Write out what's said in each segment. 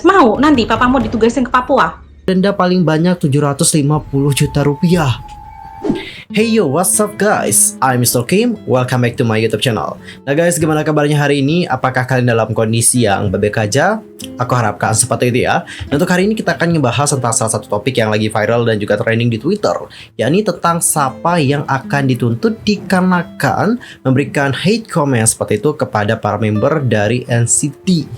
Mau nanti papamu ditugasin ke Papua? Denda paling banyak 750 juta rupiah. Hey yo, what's up guys? I'm Mr. Kim, welcome back to my YouTube channel. Nah guys, gimana kabarnya hari ini? Apakah kalian dalam kondisi yang baik-baik aja? Aku harapkan seperti itu ya. Dan untuk hari ini kita akan ngebahas tentang salah satu topik yang lagi viral dan juga trending di Twitter, yakni tentang siapa yang akan dituntut dikarenakan memberikan hate comment seperti itu kepada para member dari NCT.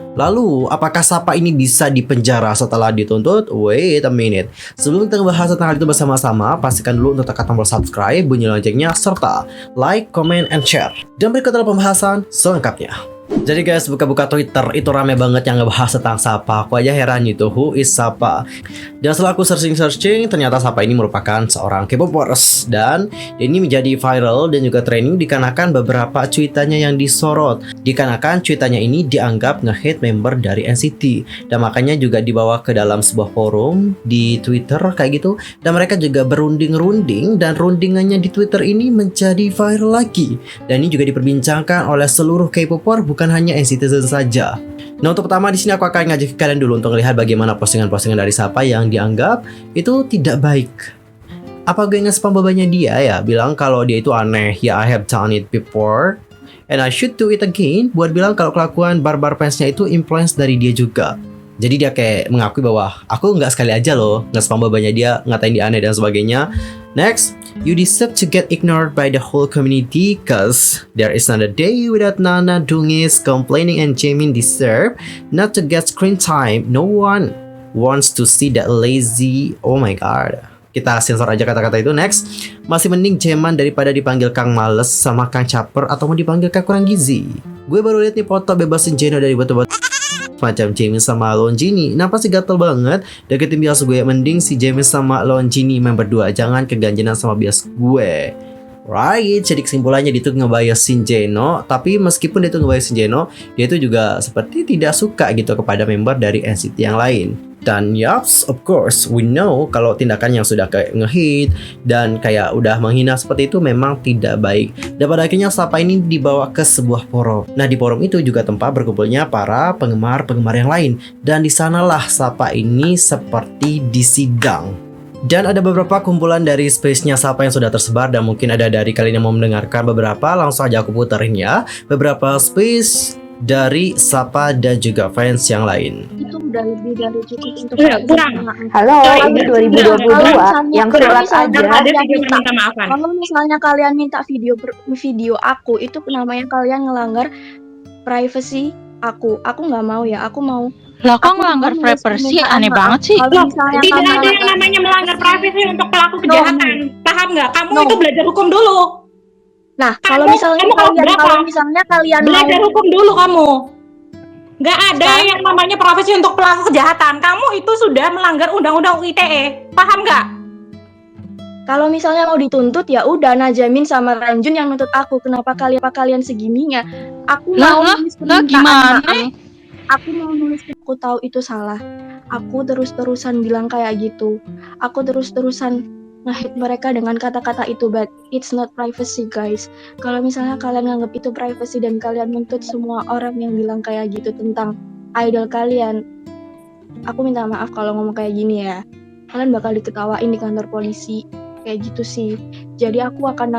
Lalu, apakah Sapa ini bisa dipenjara setelah dituntut? Wait a minute. Sebelum kita ngebahas tentang hal itu bersama-sama, pastikan dulu untuk tekan tombol subscribe, bunyi loncengnya, serta like, comment, and share. Dan berikut adalah pembahasan selengkapnya. Jadi guys, buka-buka Twitter itu rame banget yang ngebahas tentang Sapa. Aku aja heran gitu, who is Sapa? Dan setelah aku searching, ternyata Sapa ini merupakan seorang K-popers. Dan ini menjadi viral dan juga trending dikarenakan beberapa cuitannya yang disorot. Dikarenakan cuitannya ini dianggap nge-hate member dari NCT. Dan makanya juga dibawa ke dalam sebuah forum di Twitter kayak gitu. Dan mereka juga berunding-runding, dan rundingannya di Twitter ini menjadi viral lagi. Dan ini juga diperbincangkan oleh seluruh K-popper, bukan hanya NCT saja. Nah, untuk pertama di sini aku akan ngajak kalian dulu untuk melihat bagaimana postingan-postingan dari Sapa yang dianggap itu tidak baik. Apa gue nge-spam babanya dia ya, bilang kalau dia itu aneh. Ya, I have done it before and I should do it again. Buat bilang kalau kelakuan barbar fansnya itu influence dari dia juga. Jadi dia kayak mengakui bahwa aku nggak sekali aja loh nge-spam babanya dia, ngatain dia aneh dan sebagainya. Next, you deserve to get ignored by the whole community cause there is not a day without Nana, Dungis, complaining and Jaemin deserve not to get screen time. No one wants to see that lazy. Oh my god. Kita sensor aja kata-kata itu. Next, masih mending Jaeman daripada dipanggil Kang Males sama Kang Caper atau mau dipanggil Kang Kurang Gizi. Gue baru lihat nih foto bebasin Jeno dari batu-batu macam Jaemin sama Longini. Kenapa sih gatel banget? Deketin bias gue, mending si Jaemin sama Longini main berdua, jangan keganjenan sama bias gue. Right, jadi kesimpulannya dia tuh ngebiasin Jeno. Tapi meskipun dia tuh ngebiasin Jeno, dia tuh juga seperti tidak suka gitu kepada member dari NCT yang lain. Dan yaps, of course, we know kalau tindakan yang sudah kayak nge-hate dan kayak udah menghina seperti itu memang tidak baik. Dan pada akhirnya Sapa ini dibawa ke sebuah forum. Nah, di forum itu juga tempat berkumpulnya para penggemar-penggemar yang lain. Dan di sanalah Sapa ini seperti disidang. Dan ada beberapa kumpulan dari space-nya Sapa yang sudah tersebar, dan mungkin ada dari kalian yang mau mendengarkan beberapa, langsung aja aku puterin ya. Beberapa space dari Sapa dan juga fans yang lain. Itu udah lebih dari cukup untuk kurang. Halo, ini 2022 yang sholat aja. Kalau misalnya kalian minta video aku, itu namanya kalian ngelanggar privacy aku. Aku nggak mau ya, aku mau. Lah kok ngelanggar privacy, aneh banget sih. Tidak ada yang namanya melanggar privasi untuk pelaku kejahatan. Paham nggak? Kamu itu belajar hukum dulu. Nah, kalau misalnya kalian belajar hukum dulu kamu. Nggak ada yang namanya privasi untuk pelaku kejahatan. Kamu itu sudah melanggar undang-undang ITE. Paham nggak? Kalau misalnya mau dituntut ya udah Najamin sama Ranjun yang nuntut aku. Kenapa kalian segininya? Aku mau nulis gimana? Aku mau nulis, aku tahu itu salah. Aku terus-terusan bilang kayak gitu. Aku terus-terusan nge-hate mereka dengan kata-kata itu, but it's not privacy guys. Kalau misalnya kalian nganggap itu privacy dan kalian nuntut semua orang yang bilang kayak gitu tentang idol kalian, aku minta maaf kalau ngomong kayak gini ya. Kalian bakal diketawain di kantor polisi. Kayak gitu sih. Jadi aku akan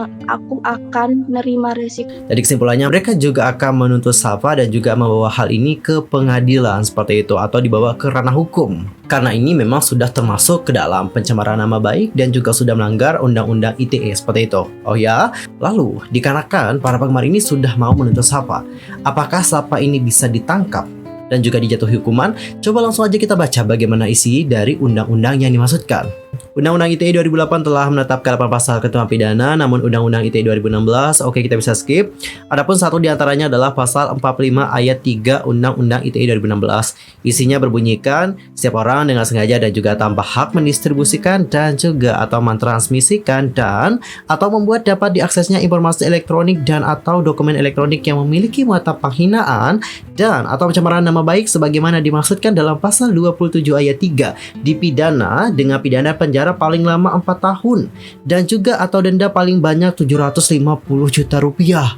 nerima resiko. Jadi kesimpulannya mereka juga akan menuntut Sapa dan juga membawa hal ini ke pengadilan seperti itu, atau dibawa ke ranah hukum. Karena ini memang sudah termasuk ke dalam pencemaran nama baik dan juga sudah melanggar undang-undang ITE seperti itu. Oh ya, lalu dikarenakan para penggemar ini sudah mau menuntut Sapa, apakah Sapa ini bisa ditangkap dan juga dijatuhi hukuman? Coba langsung aja kita baca bagaimana isi dari undang-undang yang dimaksudkan. Undang-Undang ITE 2008 telah menetapkan 8 pasal ketentuan pidana, namun Undang-Undang ITE 2016, oke kita bisa skip. Adapun satu diantaranya adalah pasal 45 ayat 3 Undang-Undang ITE 2016. Isinya berbunyikan, setiap orang dengan sengaja dan juga tanpa hak mendistribusikan dan juga atau mentransmisikan dan atau membuat dapat diaksesnya informasi elektronik dan atau dokumen elektronik yang memiliki muatan penghinaan dan atau pencemaran nama baik sebagaimana dimaksudkan dalam pasal 27 ayat 3 dipidana dengan pidana penjara paling lama 4 tahun dan juga atau denda paling banyak 750 juta rupiah.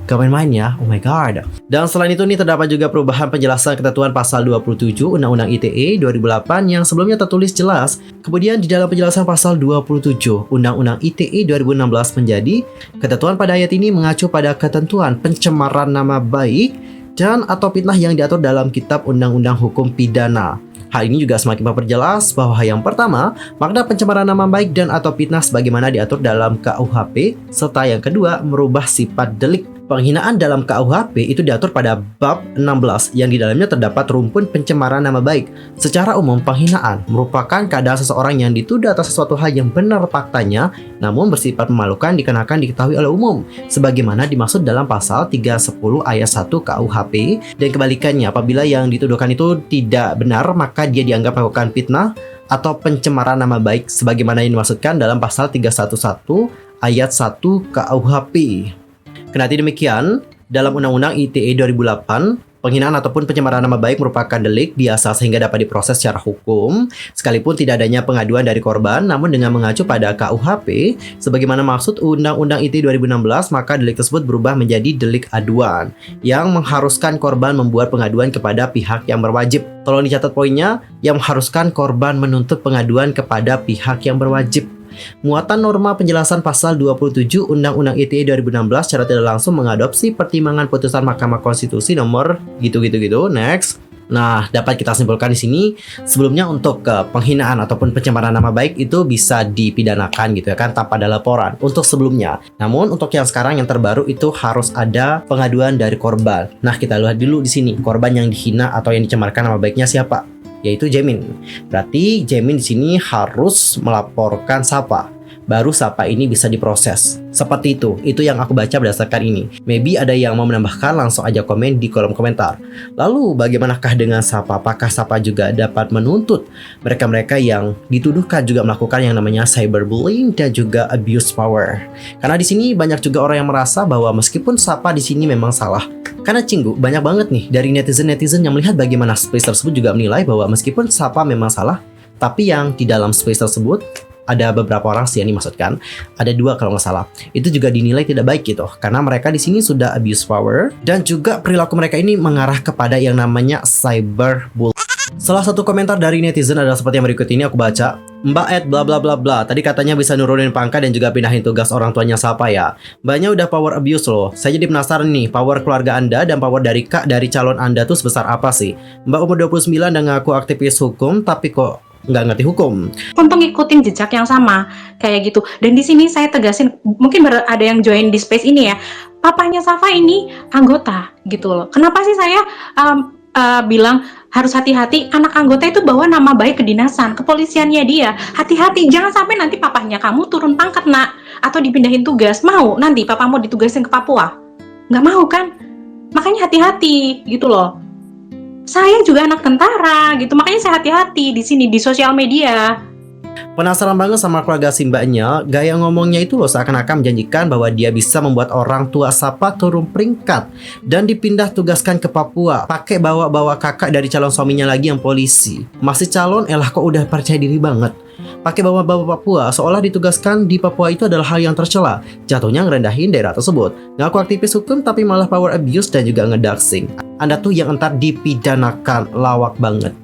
Gak main-main ya, oh my god. Dan selain itu nih terdapat juga perubahan penjelasan ketentuan pasal 27 Undang-Undang ITE 2008 yang sebelumnya tertulis jelas. Kemudian di dalam penjelasan pasal 27 Undang-Undang ITE 2016 menjadi ketentuan pada ayat ini mengacu pada ketentuan pencemaran nama baik dan atau fitnah yang diatur dalam Kitab Undang-Undang Hukum Pidana. Hal ini juga semakin memperjelas bahwa yang pertama, makna pencemaran nama baik dan atau fitnah sebagaimana diatur dalam KUHP, serta yang kedua, merubah sifat delik. Penghinaan dalam KUHP itu diatur pada bab 16 yang di dalamnya terdapat rumpun pencemaran nama baik. Secara umum, penghinaan merupakan keadaan seseorang yang dituduh atas sesuatu hal yang benar faktanya, namun bersifat memalukan dikenakan diketahui oleh umum, sebagaimana dimaksud dalam pasal 310 ayat 1 KUHP, dan kebalikannya apabila yang dituduhkan itu tidak benar, maka dia dianggap melakukan fitnah atau pencemaran nama baik, sebagaimana yang dimaksudkan dalam pasal 311 ayat 1 KUHP. Kendati demikian, dalam Undang-Undang ITE 2008, penghinaan ataupun pencemaran nama baik merupakan delik biasa sehingga dapat diproses secara hukum, sekalipun tidak adanya pengaduan dari korban, namun dengan mengacu pada KUHP, sebagaimana maksud Undang-Undang ITE 2016, maka delik tersebut berubah menjadi delik aduan, yang mengharuskan korban membuat pengaduan kepada pihak yang berwajib. Tolong dicatat poinnya, yang mengharuskan korban menuntut pengaduan kepada pihak yang berwajib. Muatan norma penjelasan pasal 27 Undang-Undang ITE 2016 secara tidak langsung mengadopsi pertimbangan putusan Mahkamah Konstitusi nomor gitu-gitu. Next. Nah, dapat kita simpulkan di sini sebelumnya untuk penghinaan ataupun pencemaran nama baik itu bisa dipidanakan gitu ya kan tanpa ada laporan untuk sebelumnya. Namun untuk yang sekarang yang terbaru itu harus ada pengaduan dari korban. Nah, kita lihat dulu di sini korban yang dihina atau yang dicemarkan nama baiknya siapa? Yaitu Jaemin. Berarti Jaemin di sini harus melaporkan Sapa. Baru Sapa ini bisa diproses. Seperti itu yang aku baca berdasarkan ini. Maybe ada yang mau menambahkan, langsung aja komen di kolom komentar. Lalu bagaimanakah dengan Sapa? Apakah Sapa juga dapat menuntut mereka-mereka yang dituduhkan juga melakukan yang namanya cyberbullying dan juga abuse power? Karena di sini banyak juga orang yang merasa bahwa meskipun Sapa di sini memang salah, karena Cinggu banyak banget nih dari netizen-netizen yang melihat bagaimana space tersebut juga menilai bahwa meskipun Sapa memang salah, tapi yang di dalam space tersebut ada beberapa orang sih yang dimaksudkan, ada 2 kalau nggak salah. Itu juga dinilai tidak baik gitu, karena mereka di sini sudah abuse power dan juga perilaku mereka ini mengarah kepada yang namanya cyberbullying. Salah satu komentar dari netizen adalah seperti yang berikut ini, aku baca. Mbak Ed bla bla bla bla, tadi katanya bisa nurunin pangkat dan juga pindahin tugas orang tuanya Sapa ya. Mbaknya udah power abuse loh. Saya jadi penasaran nih, power keluarga Anda dan power dari Kak dari calon Anda tuh sebesar apa sih? Mbak umur 29 dan ngaku aktivis hukum tapi kok nggak ngerti hukum. Untuk ngikutin jejak yang sama kayak gitu. Dan di sini saya tegasin, mungkin ada yang join di space ini ya. Papanya Safa ini anggota gitu loh. Kenapa sih saya bilang harus hati-hati, anak anggota itu bawa nama baik kedinasan, kepolisiannya dia. Hati-hati, jangan sampai nanti papahnya kamu turun pangkat nak, atau dipindahin tugas. Mau nanti papamu ditugasin ke Papua? Nggak mau kan? Makanya hati-hati gitu loh. Saya juga anak tentara gitu, makanya saya hati-hati di sini di sosial media. Penasaran banget sama keluarga si mbaknya, gaya ngomongnya itu loh seakan-akan menjanjikan bahwa dia bisa membuat orang tua Sapa turun peringkat dan dipindah tugaskan ke Papua, pakai bawa-bawa kakak dari calon suaminya lagi yang polisi. Masih calon, elah kok udah percaya diri banget. Pakai bawa-bawa Papua, seolah ditugaskan di Papua itu adalah hal yang tercela. Jatuhnya ngerendahin daerah tersebut. Ngaku aktivis hukum tapi malah power abuse dan juga ngedoxing. Anda tuh yang entar dipidanakan, lawak banget.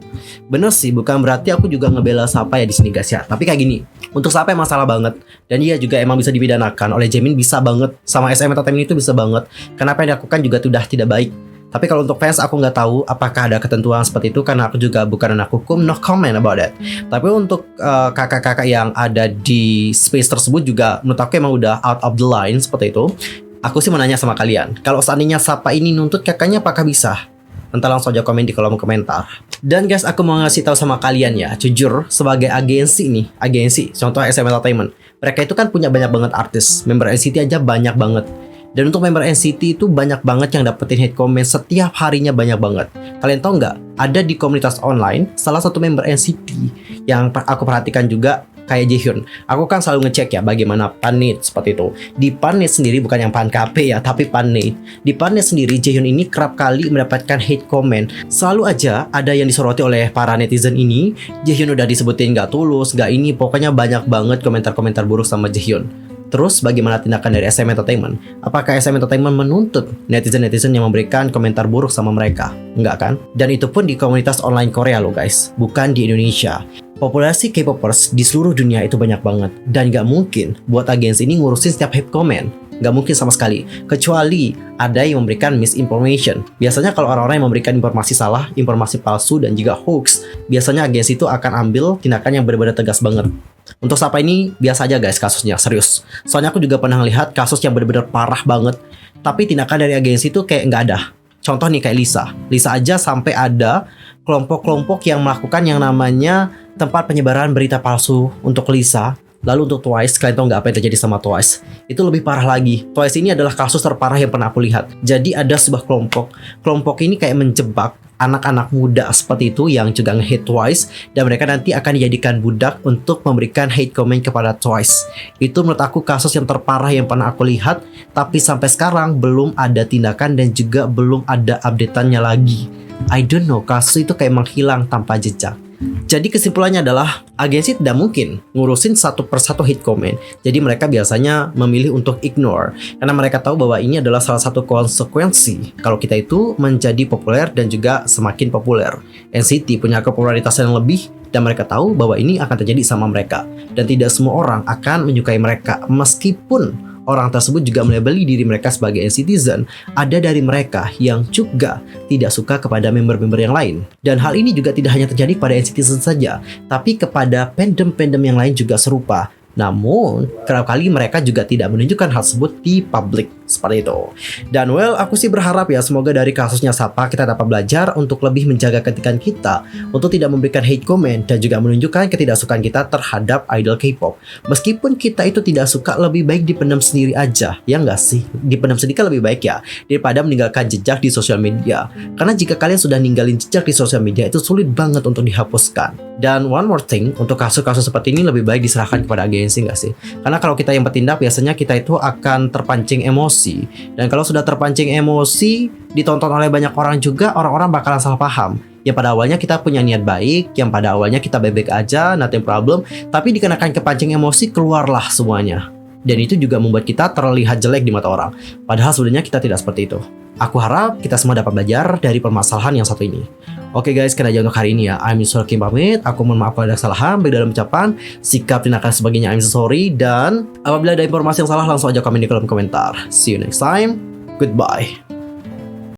Bener sih, bukan berarti aku juga ngebela Sapa ya di sini guys ya. Tapi kayak gini, untuk Sapa emang salah banget dan dia juga emang bisa dipidanakan. Oleh Jaemin bisa banget, sama SM Entertainment itu bisa banget. Kenapa yang dilakukan juga sudah tidak baik. Tapi kalau untuk fans aku nggak tahu apakah ada ketentuan seperti itu karena aku juga bukan anak hukum, no comment about that. Tapi untuk kakak-kakak yang ada di space tersebut juga menurut aku emang udah out of the line seperti itu. Aku sih menanya sama kalian, kalau seandainya Sapa ini nuntut kakaknya apakah bisa? Entar langsung aja komen di kolom komentar. Dan guys, aku mau ngasih tahu sama kalian ya, jujur sebagai agensi nih, agensi, contoh SM Entertainment, mereka itu kan punya banyak banget artis, member NCT aja banyak banget. Dan untuk member NCT itu banyak banget yang dapetin hate comment setiap harinya, banyak banget. Kalian tahu nggak? Ada di komunitas online salah satu member NCT yang aku perhatikan juga kayak Jaehyun. Aku kan selalu ngecek ya bagaimana Panit seperti itu. Di Panit sendiri, bukan yang Pan KP ya, tapi Panit. Di Panit sendiri Jaehyun ini kerap kali mendapatkan hate comment. Selalu aja ada yang disoroti oleh para netizen ini. Jaehyun udah disebutin nggak tulus, nggak ini, pokoknya banyak banget komentar-komentar buruk sama Jaehyun. Terus bagaimana tindakan dari SM Entertainment? Apakah SM Entertainment menuntut netizen-netizen yang memberikan komentar buruk sama mereka? Enggak kan? Dan itu pun di komunitas online Korea loh guys, bukan di Indonesia. Populasi K-popers di seluruh dunia itu banyak banget. Dan gak mungkin buat agensi ini ngurusin setiap hate comment. Gak mungkin sama sekali. Kecuali ada yang memberikan misinformation. Biasanya kalau orang-orang yang memberikan informasi salah, informasi palsu, dan juga hoax, biasanya agensi itu akan ambil tindakan yang benar-benar tegas banget. Untuk Safa ini biasa aja guys kasusnya, serius. Soalnya aku juga pernah lihat kasus yang benar-benar parah banget, tapi tindakan dari agensi itu kayak nggak ada. Contoh nih kayak Lisa. Lisa aja sampai ada kelompok-kelompok yang melakukan yang namanya tempat penyebaran berita palsu untuk Lisa. Lalu untuk Twice, kalian tahu nggak apa yang terjadi sama Twice? Itu lebih parah lagi. Twice ini adalah kasus terparah yang pernah aku lihat. Jadi ada sebuah kelompok. Kelompok ini kayak menjebak anak-anak muda seperti itu yang juga nge-hate Twice, dan mereka nanti akan dijadikan budak untuk memberikan hate comment kepada Twice. Itu menurut aku kasus yang terparah yang pernah aku lihat, tapi sampai sekarang belum ada tindakan dan juga belum ada updateannya lagi. I don't know, kasus itu kayak menghilang tanpa jejak. Jadi kesimpulannya adalah agensi tidak mungkin ngurusin satu persatu hate comment. Jadi mereka biasanya memilih untuk ignore karena mereka tahu bahwa ini adalah salah satu konsekuensi kalau kita itu menjadi populer dan juga semakin populer. NCT punya kepopularitas yang lebih dan mereka tahu bahwa ini akan terjadi sama mereka, dan tidak semua orang akan menyukai mereka meskipun orang tersebut juga melabeli diri mereka sebagai NCTzen. Ada dari mereka yang juga tidak suka kepada member-member yang lain. Dan hal ini juga tidak hanya terjadi pada NCTzen saja, tapi kepada fandom-fandom yang lain juga serupa. Namun, kerap kali mereka juga tidak menunjukkan hal tersebut di publik seperti itu. Dan well, aku sih berharap ya semoga dari kasusnya Safa kita dapat belajar untuk lebih menjaga ketikan kita untuk tidak memberikan hate comment dan juga menunjukkan ketidaksukaan kita terhadap idol K-pop. Meskipun kita itu tidak suka, lebih baik dipendam sendiri aja, ya nggak sih? Dipendam sedikit lebih baik ya daripada meninggalkan jejak di sosial media. Karena jika kalian sudah ninggalin jejak di sosial media itu sulit banget untuk dihapuskan. Dan one more thing, untuk kasus-kasus seperti ini lebih baik diserahkan kepada agensi nggak sih? Karena kalau kita yang bertindak biasanya kita itu akan terpancing emosi. Dan kalau sudah terpancing emosi, ditonton oleh banyak orang juga, orang-orang bakalan salah paham. Ya pada awalnya kita punya niat baik, yang pada awalnya kita baik-baik aja, nothing problem, tapi dikenakan kepancing emosi, keluarlah semuanya. Dan itu juga membuat kita terlihat jelek di mata orang. Padahal sebenarnya kita tidak seperti itu. Aku harap kita semua dapat belajar dari permasalahan yang satu ini. Oke guys, sekian aja untuk hari ini ya. I'm Mr. Kim pamit. Aku mohon maaf kalau ada kesalahan baik dalam ucapan, sikap, tindakan sebagainya. I'm so sorry. Dan apabila ada informasi yang salah langsung aja komen di kolom komentar. See you next time. Goodbye.